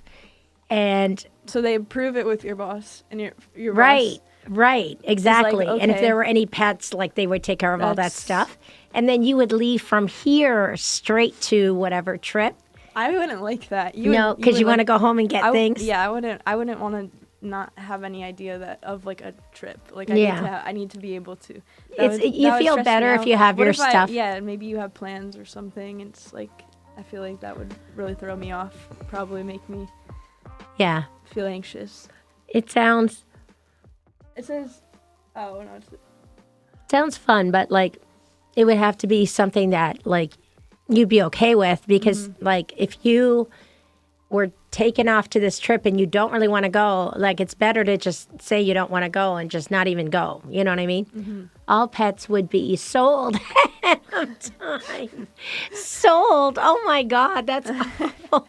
And So they approve it with your boss and your right, boss. right, exactly. And if okay. there were any pets, like they would take care of all that That's- stuff. And then you would leave from here straight to whatever trip. I wouldn't like that. No, because you want to go home and get things. Yeah, I wouldn't want to not have any idea of like a trip. Like I need to be able to. You feel stress me better if out. you have What your if stuff. Yeah, maybe you have plans or something. It's like I feel like that would really throw me off. Probably make me Yeah. feel anxious. It sounds It says, oh no, sounds fun, but like it would have to be something that like you'd be okay with because like if you were taken off to this trip and you don't really want to go, like it's better to just say you don't want to go and just not even go. You know what I mean? All pets would be sold ahead of time. Sold. Oh my God, that's awful.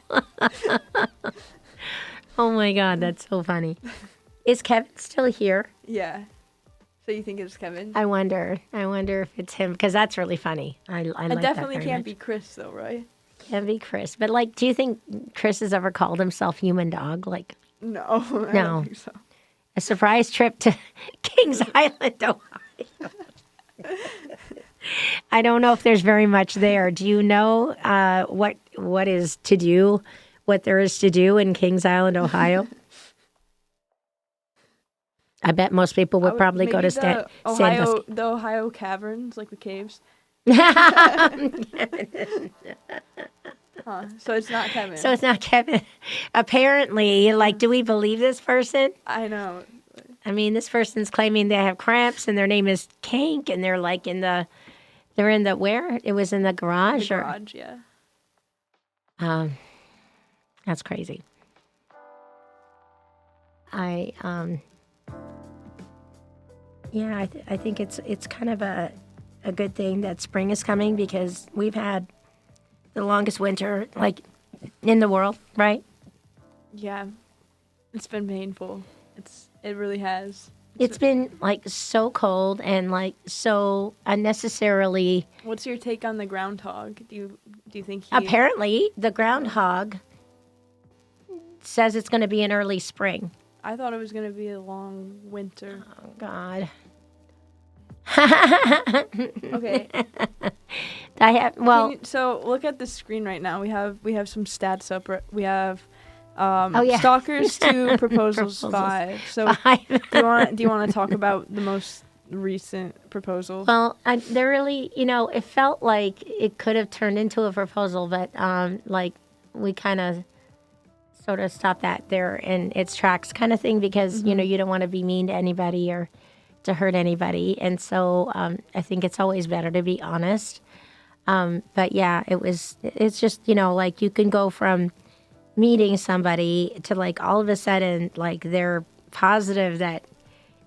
Oh my God, that's so funny. Is Kevin still here? yeah. So you think it's Kevin? I wonder if it's him because that's really funny. I It like definitely that very can't much. be Chris though, right? Can't be Chris. But like, do you think Chris has ever called himself human dog? Like No, I No. don't think so. a surprise trip to Kings Island, Ohio. I don't know if there's very much there. Do you know what is to do? What there is to do in Kings Island, Ohio? I bet most people would probably go to Sandusky. the Ohio caverns, like the caves. So it's not Kevin. So it's not Kevin. Apparently, like, do we believe this person? I know. I mean, this person's claiming they have cramps and their name is Kank and they're like they're in the where? It was in the garage The garage, yeah. That's crazy. I think it's kind of a good thing that spring is coming because we've had the longest winter like in the world, right? Yeah. It's been painful. It really has. It's been like so cold and like so unnecessarily. What's your take on the groundhog? Do you think Apparently, the groundhog says it's going to be an early spring. I thought it was going to be a long winter. Oh God. Okay. I have So look at the screen right now. We have some stats up. We have yeah. stalkers 2, proposals Proposals 5. So 5. do you want to talk about the most recent proposal? Well, they're really, it felt like it could have turned into a proposal, but like we kind of sort of stopped that there in its tracks kind of thing because, you don't want to be mean to anybody or to hurt anybody. And so I think it's always better to be honest. But yeah, it's just, like you can go from meeting somebody to like all of a sudden, like they're positive that,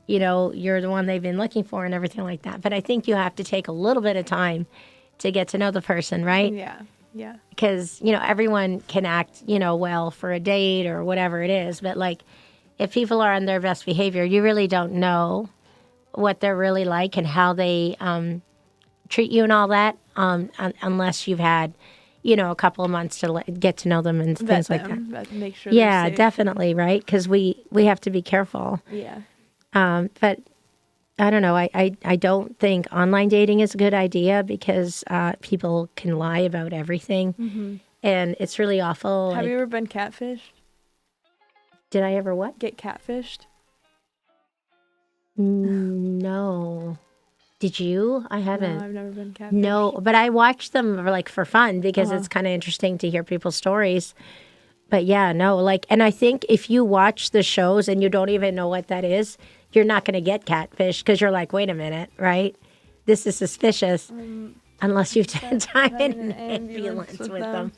you're the one they've been looking for and everything like that. But I think you have to take a little bit of time to get to know the person, right? Yeah. Because, everyone can act, well for a date or whatever it is. But like if people are on their best behavior, you really don't know what they're really like and how they treat you and all that unless you've had, a couple of months to get to know them and things like that. Make sure. Yeah, they're safe. definitely, right? Because we have to be careful. Yeah. But I don't know. I don't think online dating is a good idea because people can lie about everything. And it's really awful. Have you ever been catfished? Did I ever what? Get catfished? No. Did you? I haven't. No, I've never been catfished. No, but I watch them like for fun because it's kind of interesting to hear people's stories. But yeah, no, like, and I think if you watch the shows and you don't even know what that is, you're not going to get catfish because you're like, wait a minute, right? This is suspicious. Unless you've time in an ambulance with them.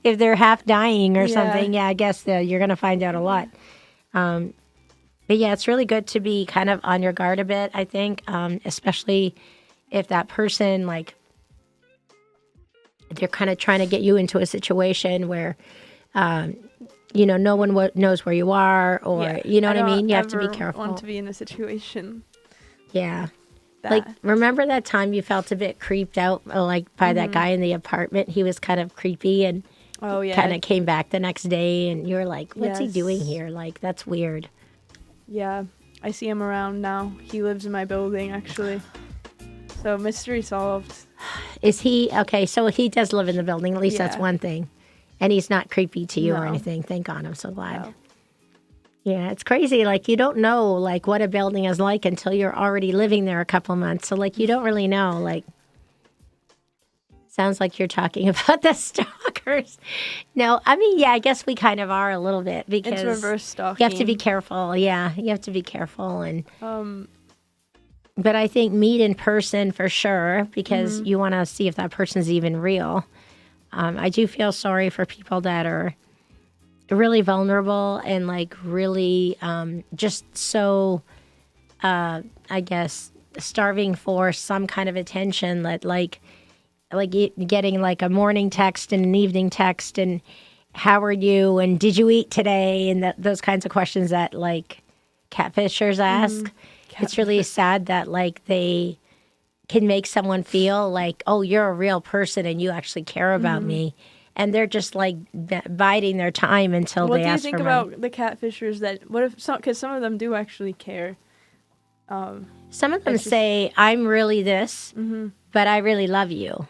If they're half dying or something, I guess you're going to find out a lot. But yeah, it's really good to be kind of on your guard a bit, I think, especially if that person, like, they're kind of trying to get you into a situation where, no one knows where you are or, you know what I mean? You have to be careful. I don't want to be in a situation. Yeah. Like, remember that time you felt a bit creeped out, like, by that guy in the apartment? He was kind of creepy and kind of came back the next day, and you were like, what's he doing here? Like, that's weird. Yeah, I see him around now. He lives in my building, actually. So, mystery solved. Is he? Okay, so he does live in the building. At least that's one thing. And he's not creepy to you or anything. Thank God. I'm so glad. No. Yeah, it's crazy. Like, you don't know, like, what a building is like until you're already living there a couple months. So, like, you don't really know. Like, sounds like you're talking about the stalkers. No, I mean, yeah, I guess we kind of are a little bit because it's reverse stalking. You have to be careful. Yeah, you have to be careful. And but I think meet in person for sure because you want to see if that person's even real. I do feel sorry for people that are really vulnerable and like really just so, I guess, starving for some kind of attention that like getting like a morning text and an evening text and how are you and did you eat today and those kinds of questions that like catfishers ask. It's really sad that like they can make someone feel like, oh, you're a real person and you actually care about me. And they're just like biding their time until they ask for money. What do you think about the catfishers that, what if, because some of them do actually care. Some of them say, I'm really this, but I really love you,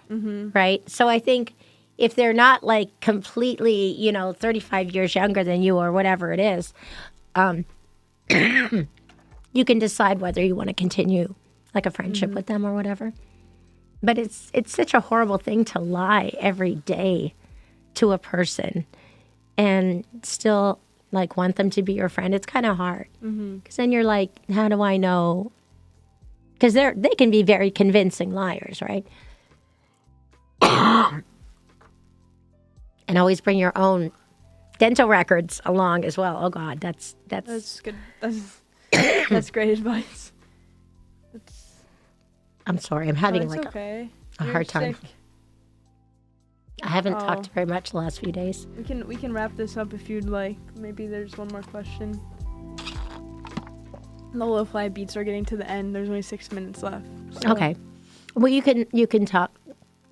right? So I think if they're not like completely, 35 years younger than you or whatever it is, you can decide whether you want to continue like a friendship with them or whatever. But it's such a horrible thing to lie every day to a person and still like want them to be your friend. It's kind of hard because then you're like, how do I know? Because they can be very convincing liars, right? And always bring your own dental records along as well. Oh God, that's good. That's great advice. I'm sorry, I'm having like okay. a hard time. Sick. I haven't talked very much the last few days. We can wrap this up if you'd like. Maybe there's one more question. The lo-fi beats are getting to the end. There's only 6 minutes left. So. Okay. Well, you can talk.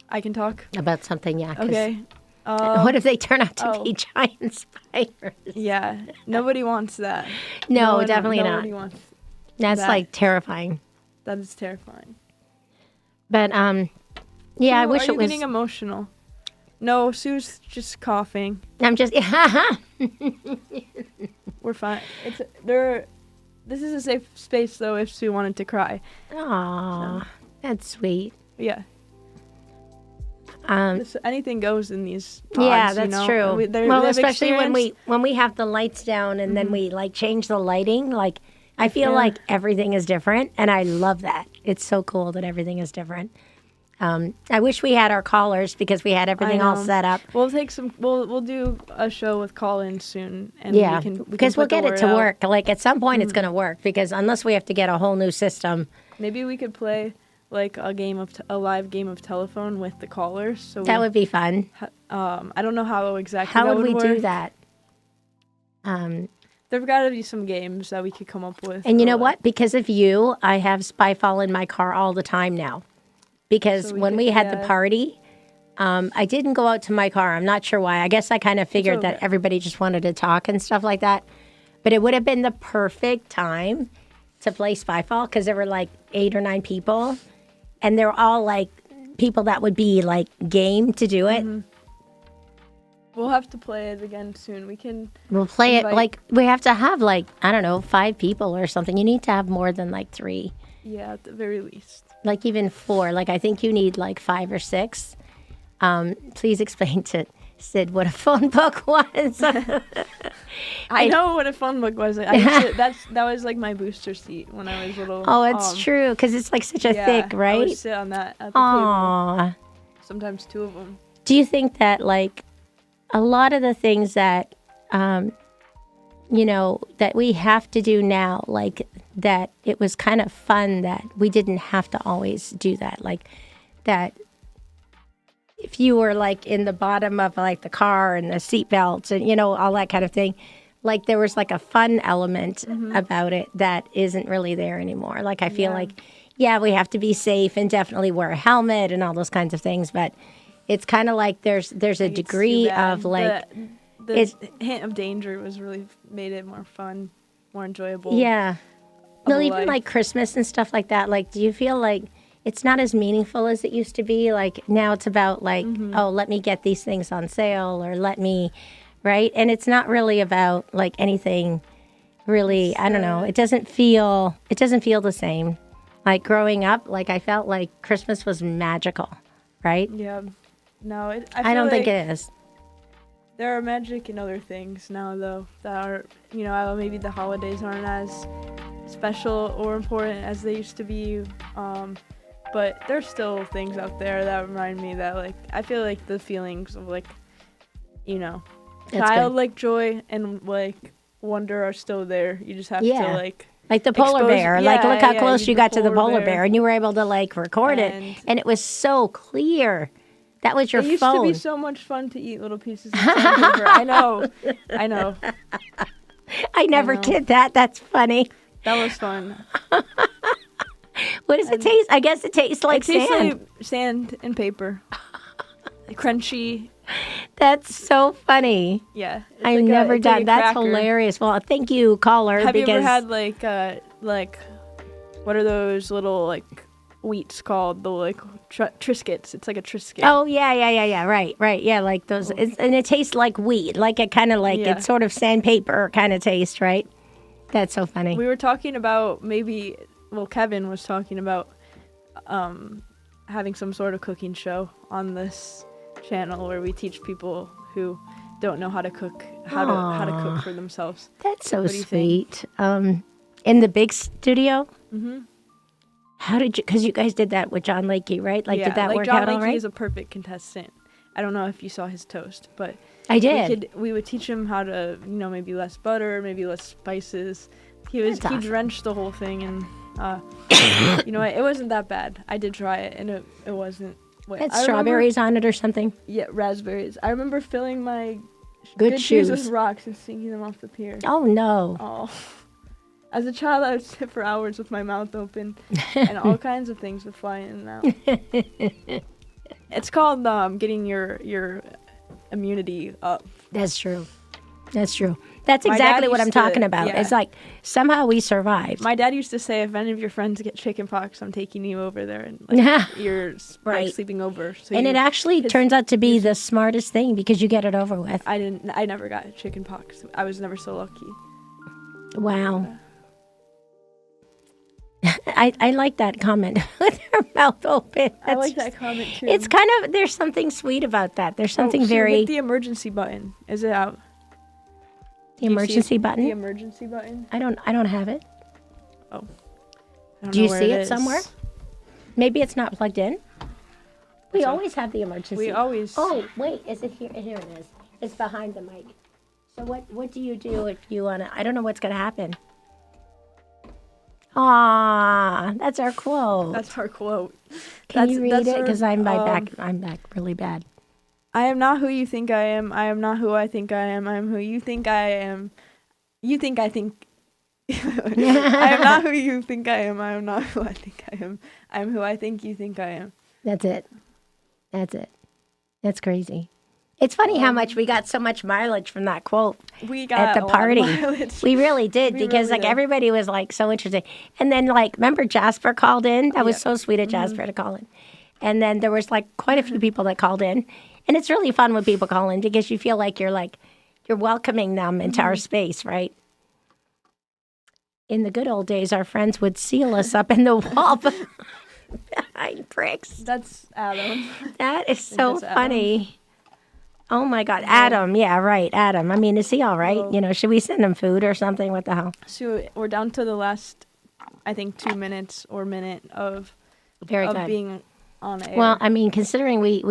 I can talk about something, yeah. Okay. What if they turn out to be giant spiders? Yeah. Nobody wants that. No, definitely not. Nobody wants That's that. like terrifying. That is terrifying. But yeah, I Sue, wish are it you was. getting emotional? No, Sue's just coughing. I'm just. We're fine. This is a safe space though if Sue wanted to cry. Aw, that's sweet. Yeah. Um, Anything goes in these pods, yeah, that's you know? true. They Well, have especially when experienced- we have the lights down and then we like change the lighting. Like I feel Yeah. like everything is different, and I love that. It's so cool that everything is different. I wish we had our callers because we had everything all know. set up. We'll take some. We'll do a show with call-ins soon, and Yeah, we can because we'll put the get it to word out. work. Like at some point, it's going to work because unless we have to get a whole new system, Maybe we could play like a live game of telephone with the callers. So that would be fun. I don't know how exactly. How that would we work. do that? There've got to be some games that we could come up with. And you know or, what? Because of you, I have Spyfall in my car all the time now. Because So when could- we had the yeah. party, I didn't go out to my car. I'm not sure why. I guess I kind of figured that okay. everybody just wanted to talk and stuff like that. But it would have been the perfect time to play Spyfall because there were like 8 or 9 people. And they're all like people that would be like game to do it. We'll have to play it again soon. We can. We'll play it Invite- like we have to have like, I don't know, 5 people or something. You need to have more than like 3. Yeah, at the very least. Like even 4. Like I think you need like 5 or 6. Please explain to Sid what a phone book was. I know what a phone book was. I used to, that was like my booster seat when I was little. Oh, it's true because it's like such a Yeah, thick, I right? would sit on that at the table. Aww. Sometimes 2 of them. Do you think that like a lot of the things that you know that we have to do now, like that it was kind of fun that we didn't have to always do that, like that. If you were like in the bottom of like the car and the seat belts and you know all that kind of thing, like there was like a fun element about it that isn't really there anymore. Like I feel Yeah. like, yeah, we have to be safe and definitely wear a helmet and all those kinds of things, but it's kind of like there's a It's too degree bad. of like, the it's- hint of danger was really made it more fun, more enjoyable. yeah. Well, a even life. like Christmas and stuff like that. Like, do you feel like it's not as meaningful as it used to be? Like now it's about like, oh, let me get these things on sale or let me, right? And it's not really about like anything really, I don't know. It doesn't feel the same. Like growing up, like I felt like Christmas was magical, right? Yeah. No, I don't think it is. There are magic in other things now, though, that are, you know, maybe the holidays aren't as special or important as they used to be. But there's still things out there that remind me that, like, I feel like the feelings of, like, you know, That's childlike joy and, like, wonder are still there. You just have Yeah. to, like, Like the polar Expose- bear. Like, yeah, look how yeah, close you the got to the polar polar bear. bear, and you were able to like record And- it, and it was so clear. That was your it used phone. to be so much fun to eat little pieces of sandpaper. I know. I never know. did that. That's funny. That was fun. What does it taste? I guess it tastes like It tastes sand. like sand and paper. Crunchy. That's so funny. Yeah. It's I've like never it's like done. a That's cracker. hilarious. Well, thank you, caller. Have you because ever had like what are those little like wheats called? The like Triscuits. It's like a Triscuit. Oh yeah. Right. Yeah, like those, and it tastes like wheat. Like it kind of like Yeah. it's sort of sandpaper kind of taste, right? That's so funny. We were talking about Kevin was talking about having some sort of cooking show on this channel where we teach people who don't know how to cook how to cook for themselves. That's so What do you think? sweet. In the big studio. Mm-hmm. How did you? Because you guys did that with John Lakey, right? Like, Yeah, did that like work John out all Lakey right? is a perfect contestant. I don't know if you saw his toast, but I did. we would teach him how to, maybe less butter, maybe less spices. He That's awesome. drenched the whole thing, and it wasn't that bad. I did try it, and it wasn't. Had I remember- strawberries on it or something. Yeah, raspberries. I remember filling my Good shoes shoes. with rocks and sinking them off the pier. Oh no. Oh. As a child, I would sit for hours with my mouth open, and all kinds of things would fly in and out. It's called getting your immunity up. That's true. That's true. That's My dad exactly what used I'm to- talking about. yeah. It's like somehow we survived. My dad used to say, if any of your friends get chickenpox, I'm taking you over there, and you're Right. like sleeping over. So And you- it actually his- turns out to be the smartest thing because you get it over with. I never got chickenpox. I was never so lucky. Wow. I like that comment with her mouth open. I like That's that comment too. It's kind of, there's something sweet about that. There's something Sue, very, hit the emergency button. Is it out? the Do you see emergency button. The emergency button. I don't have it. I don't Do know you where see it is. somewhere? Maybe it's not plugged in. We So- always have the emergency. We always. Oh, wait, is it here? Here it is. It's behind the mic. So what do you do if you want to, I don't know what's going to happen. Ah, that's our quote. That's our quote. Can you read it? our- Because I'm back really bad. I am not who you think I am. I am not who I think I am. I am who you think I am. You think I think. I am not who you think I am. I am not who I think I am. I am who I think you think I am. That's it. That's it. That's crazy. It's funny how much we got so much mileage from that quote We got at the a lot of party. mileage. We really did We because really like did. everybody was like so interested. And then like remember Jasper called in? That was Yeah. so sweet of Jasper to call in. And then there was like quite a few people that called in. And it's really fun when people call in because you feel like you're welcoming them into our space, right? In the good old days, our friends would seal us up in the wall behind bricks. That's Adam. That is so that's Adam. funny. Oh my God, Adam. Yeah, right, Adam. I mean, is he all right? Well- Should we send him food or something? What the hell? So we're down to the last, I think, 2 minutes or minute of Very good. being on air. Well, I mean, considering we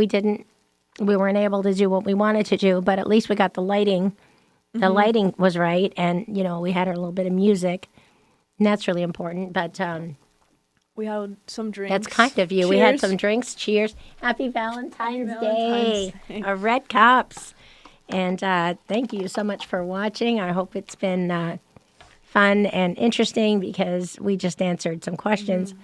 weren't able to do what we wanted to do, but at least we got the lighting. The lighting was right, and we had a little bit of music, and that's really important. But we had some drinks. that's kind of you. We had Cheers. some drinks. Cheers! Happy Valentine's, Valentine's Day! Day. Our red cups, and thank you so much for watching. I hope it's been fun and interesting because we just answered some questions.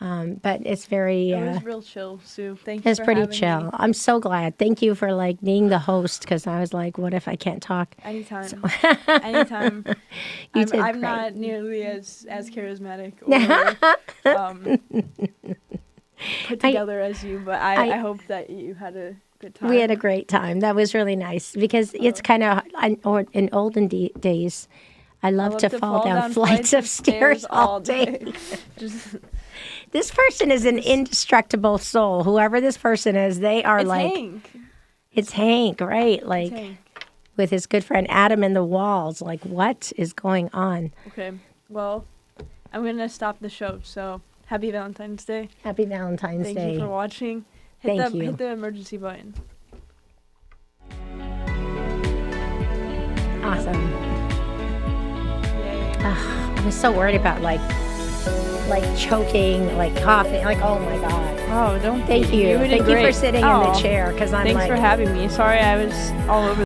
But it's very. It was real chill, Sue. Thank you. It's for pretty having chill. Me. I'm so glad. Thank you for being the host because I was like, what if I can't talk? Anytime. Anytime. You I'm, did I'm great. not nearly as charismatic or put together as you, but I hope that you had a good time. We had a great time. That was really nice because it's kind of in olden days. I love to fall down flights of stairs all day. Just, This person is an indestructible soul. Whoever this person is, they are it's like Hank. it's Hank, right? Like It's Hank. with his good friend Adam in the walls. Like, what is going on? Okay. Well, I'm gonna stop the show. So happy Valentine's Day. Happy Valentine's Thank Day. you for watching. Thank you. Hit the emergency button. Awesome. Yay. I was so worried about like choking, like coughing, like oh my god. Oh, don't. Thank you. did Thank you for great. sitting in Oh, the chair because I'm Thanks like for having me. Sorry I was all over